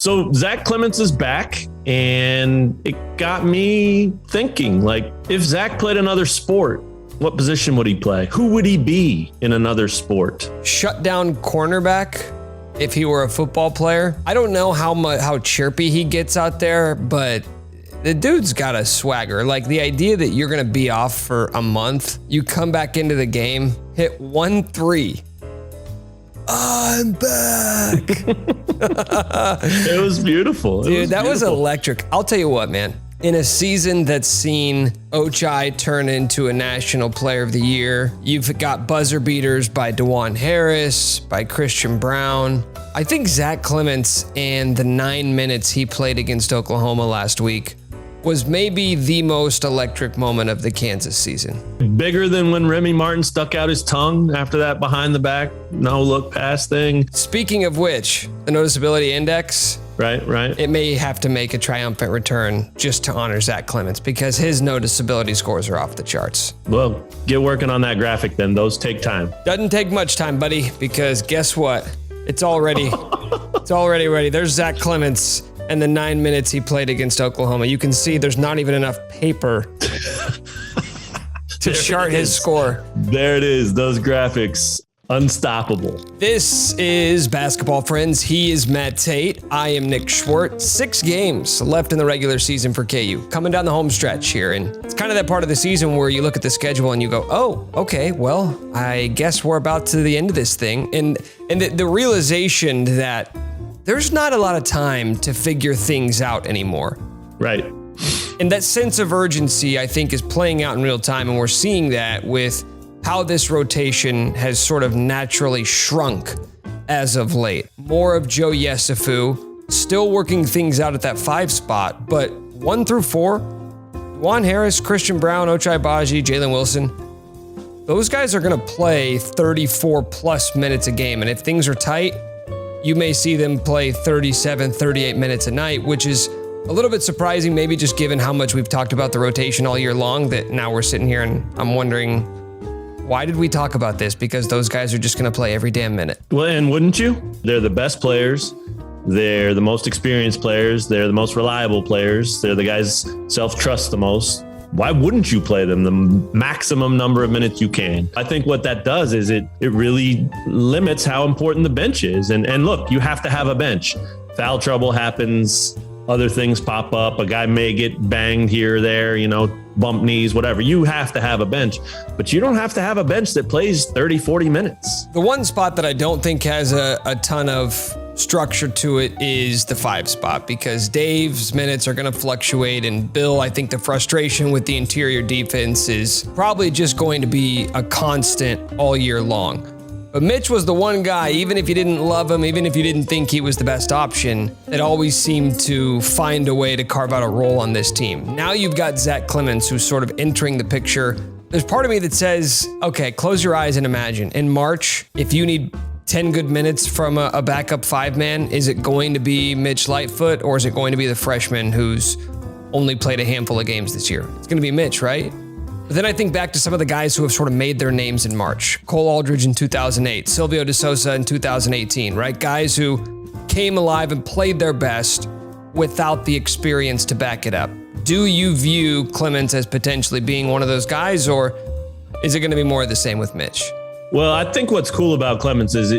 So Zach Clemence is back, and it got me thinking, like, if Zach played another sport, what position would he play? Who would he be in another sport? Shut down cornerback if he were a football player. I don't know how chirpy he gets out there, but the dude's got a swagger. Like, the idea that you're going to be off for a month, you come back into the game, hit 1-3. I'm back. It was beautiful. Dude, that was electric. I'll tell you what, man. In a season that's seen Ochai turn into a National Player of the Year, you've got buzzer beaters by DeJuan Harris, by Christian Brown. I think Zach Clemence and the 9 minutes he played against Oklahoma last week was maybe the most electric moment of the Kansas season. Bigger than when Remy Martin stuck out his tongue after that behind the back, no look pass thing. Speaking of which, the noticeability index, Right. it may have to make a triumphant return just to honor Zach Clemence because his noticeability scores are off the charts. Well, get working on that graphic then. Those take time. Doesn't take much time, buddy, because guess what? It's already ready. There's Zach Clemence and the 9 minutes he played against Oklahoma. You can see there's not even enough paper to chart his score. There it is. Those graphics. Unstoppable. This is Basketball Friends. He is Matt Tait. I am Nick Schwerdt. 6 games left in the regular season for KU. Coming down the home stretch here. And it's kind of that part of the season where you look at the schedule and you go, oh, okay, well, I guess we're about to the end of this thing. And the realization that there's not a lot of time to figure things out anymore. Right. And that sense of urgency, I think, is playing out in real time. And we're seeing that with how this rotation has sort of naturally shrunk as of late. More of Joe Yesufu, still working things out at that 5 spot, but 1 through 4, DeJuan Harris, Christian Brown, Ochai Agbaji, Jalen Wilson, those guys are going to play 34 plus minutes a game. And if things are tight, you may see them play 37, 38 minutes a night, which is a little bit surprising, maybe just given how much we've talked about the rotation all year long, that now we're sitting here and I'm wondering, why did we talk about this? Because those guys are just going to play every damn minute. Well, and wouldn't you? They're the best players. They're the most experienced players. They're the most reliable players. They're the guys self-trust the most. Why wouldn't you play them the maximum number of minutes you can? I think what that does is it really limits how important the bench is. And look, you have to have a bench. Foul trouble happens. Other things pop up. A guy may get banged here or there, bump knees, whatever. You have to have a bench, but you don't have to have a bench that plays 30, 40 minutes. The one spot that I don't think has a ton of structure to it is the 5 spot, because Dave's minutes are going to fluctuate, and Bill, I think the frustration with the interior defense is probably just going to be a constant all year long. But Mitch was the one guy, even if you didn't love him, even if you didn't think he was the best option, that always seemed to find a way to carve out a role on this team. Now you've got Zach Clemence, who's sort of entering the picture. There's part of me that says, okay, close your eyes and imagine. In March, if you need 10 good minutes from a backup 5-man, is it going to be Mitch Lightfoot, or is it going to be the freshman who's only played a handful of games this year? It's going to be Mitch, right? But then I think back to some of the guys who have sort of made their names in March. Cole Aldridge in 2008, Silvio De Sousa in 2018, right? Guys who came alive and played their best without the experience to back it up. Do you view Clemence as potentially being one of those guys, or is it going to be more of the same with Mitch? Well, I think what's cool about Clemence is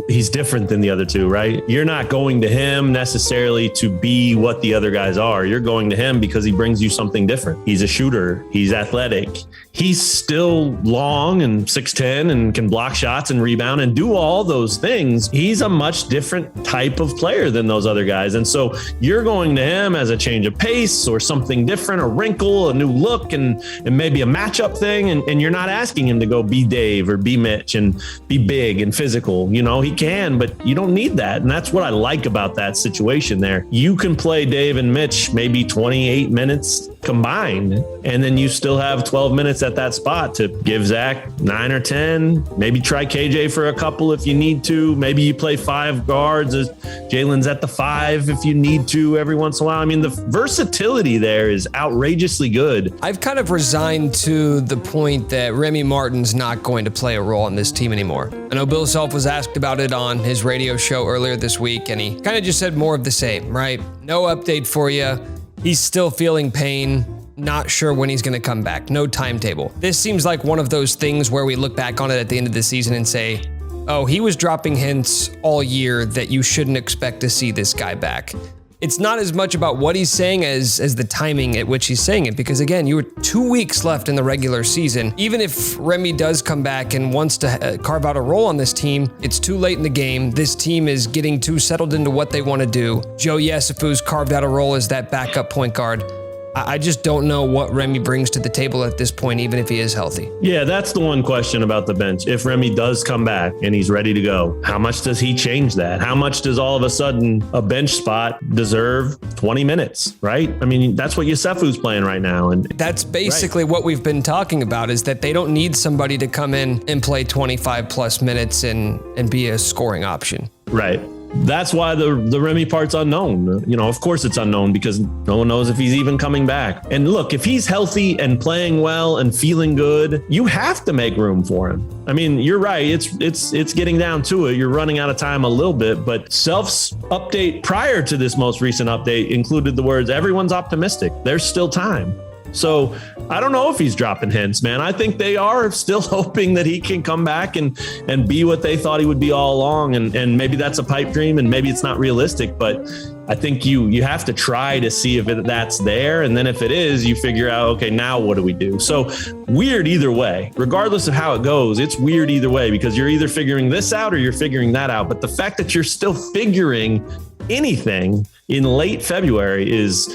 he's different than the other two, right? You're not going to him necessarily to be what the other guys are. You're going to him because he brings you something different. He's a shooter. He's athletic. He's still long and 6'10" and can block shots and rebound and do all those things. He's a much different type of player than those other guys. And so you're going to him as a change of pace or something different, a wrinkle, a new look, and maybe a matchup thing. And you're not asking him to go be Dave or be Mitch and be big and physical. He can, but you don't need that. And that's what I like about that situation there. You can play Dave and Mitch maybe 28 minutes combined. And then you still have 12 minutes at that spot to give Zach 9 or 10, maybe try KJ for a couple if you need to. Maybe you play 5 guards as Jalen's at the 5 if you need to every once in a while. I mean, the versatility there is outrageously good. I've kind of resigned to the point that Remy Martin's not going to play a role on this team anymore. I know Bill Self was asked about it on his radio show earlier this week, and he kind of just said more of the same, right? No update for you. He's still feeling pain. Not sure when he's going to come back. No timetable. This seems like one of those things where we look back on it at the end of the season and say, oh, he was dropping hints all year that you shouldn't expect to see this guy back. It's not as much about what he's saying as the timing at which he's saying it, because again, you were 2 weeks left in the regular season. Even if Remy does come back and wants to carve out a role on this team, it's too late in the game. This team is getting too settled into what they want to do. Joe Yesufu's carved out a role as that backup point guard. I just don't know what Remy brings to the table at this point, even if he is healthy. Yeah, that's the one question about the bench. If Remy does come back and he's ready to go, how much does he change that? How much does all of a sudden a bench spot deserve 20 minutes, right? I mean, that's what Yesufu's playing right now. And that's basically what we've been talking about, is that they don't need somebody to come in and play 25 plus minutes and be a scoring option. Right. That's why the Remy part's unknown. You know, of course it's unknown because no one knows if he's even coming back. And look, if he's healthy and playing well and feeling good, you have to make room for him. I mean, you're right. It's getting down to it. You're running out of time a little bit, but Self's update prior to this most recent update included the words, everyone's optimistic. There's still time. So I don't know if he's dropping hints, man. I think they are still hoping that he can come back and be what they thought he would be all along. And maybe that's a pipe dream and maybe it's not realistic, but I think you have to try to see if that's there. And then if it is, you figure out, okay, now what do we do? So weird either way, regardless of how it goes, it's weird either way because you're either figuring this out or you're figuring that out. But the fact that you're still figuring anything in late February is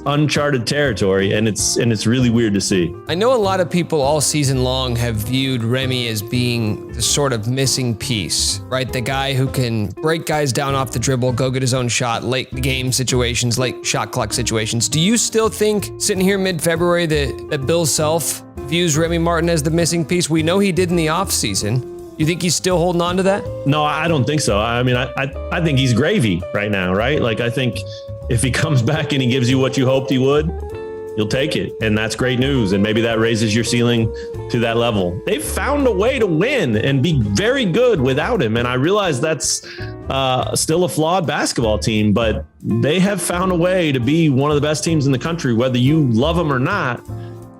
uncharted territory, and it's really weird to see. I know a lot of people all season long have viewed Remy as being the sort of missing piece, right? The guy who can break guys down off the dribble, go get his own shot, late game situations, late shot clock situations. Do you still think, sitting here mid-February, that Bill Self views Remy Martin as the missing piece? We know he did in the offseason. You think he's still holding on to that? No, I don't think so. I mean, I think he's gravy right now, right? Like, I think if he comes back and he gives you what you hoped he would, you'll take it. And that's great news. And maybe that raises your ceiling to that level. They've found a way to win and be very good without him. And I realize that's still a flawed basketball team, but they have found a way to be one of the best teams in the country, whether you love him or not,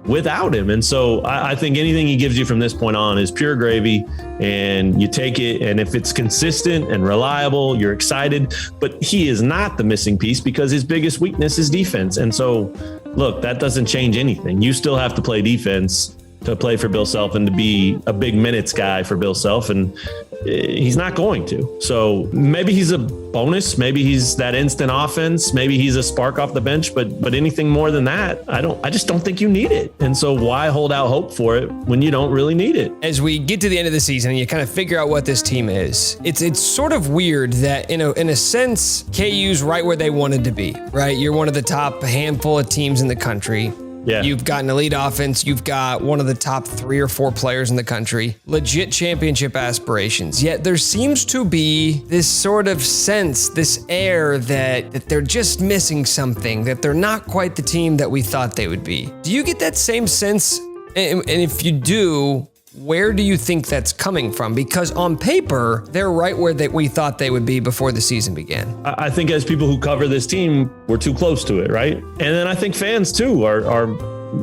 without him. And so I think anything he gives you from this point on is pure gravy, and you take it. And if it's consistent and reliable, you're excited. But he is not the missing piece because his biggest weakness is defense. And so, look, that doesn't change anything. You still have to play defense to play for Bill Self and to be a big minutes guy for Bill Self. And he's not going to. So maybe he's a bonus. Maybe he's that instant offense. Maybe he's a spark off the bench, but anything more than that, I just don't think you need it. And so why hold out hope for it when you don't really need it? As we get to the end of the season and you kind of figure out what this team is, it's sort of weird that in a sense, KU's right where they wanted to be, right? You're one of the top handful of teams in the country. Yeah. You've got an elite offense. You've got one of the top 3 or 4 players in the country, legit championship aspirations. Yet there seems to be this sort of sense, this air that they're just missing something, that they're not quite the team that we thought they would be. Do you get that same sense? And if you do, where do you think that's coming from? Because on paper, they're right where we thought they would be before the season began. I think as people who cover this team, we're too close to it, right? And then I think fans too are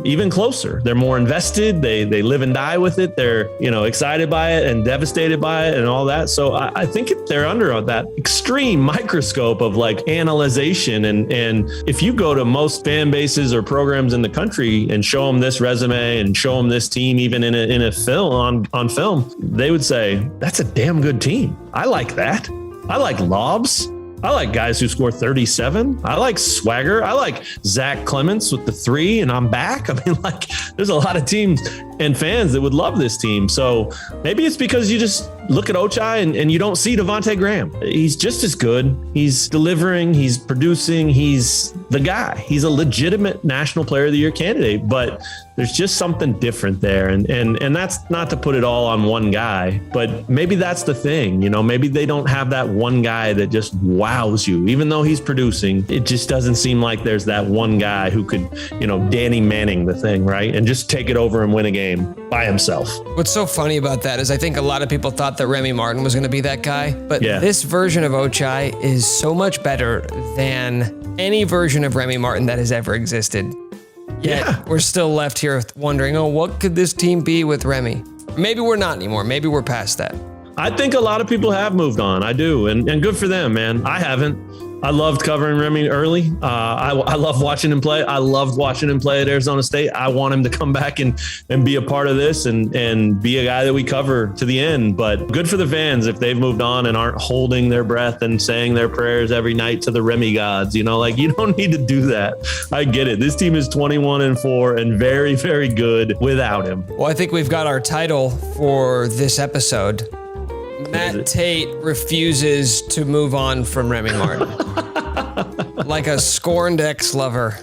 even closer. They're more invested. They live and die with it. They're, excited by it and devastated by it and all that. So I think they're under that extreme microscope of like analyzation. And if you go to most fan bases or programs in the country and show them this resume and show them this team, even in a film on film, they would say, that's a damn good team. I like that. I like lobs. I like guys who score 37. I like swagger. I like Zach Clemence with the 3 and I'm back. I mean, like, there's a lot of teams and fans that would love this team. So maybe it's because you just look at Ochai and you don't see Devontae Graham. He's just as good. He's delivering. He's producing. He's the guy. He's a legitimate National Player of the Year candidate, but there's just something different there. And that's not to put it all on one guy, but maybe that's the thing. Maybe they don't have that one guy that just wows you. Even though he's producing, it just doesn't seem like there's that one guy who could, Danny Manning the thing, right? And just take it over and win a game by himself. What's so funny about that is I think a lot of people thought that Remy Martin was going to be that guy, but this version of Ochai is so much better than any version of Remy Martin that has ever existed. Yet we're still left here wondering, what could this team be with Remy? Maybe we're not anymore. Maybe we're past that. I think a lot of people have moved on. I do. And good for them, man. I haven't. I loved covering Remy early. I love watching him play. I loved watching him play at Arizona State. I want him to come back and be a part of this and be a guy that we cover to the end. But good for the fans if they've moved on and aren't holding their breath and saying their prayers every night to the Remy gods. You don't need to do that. I get it. This team is 21-4 and very, very good without him. Well, I think we've got our title for this episode. Matt Tait refuses to move on from Remy Martin. Like a scorned ex-lover.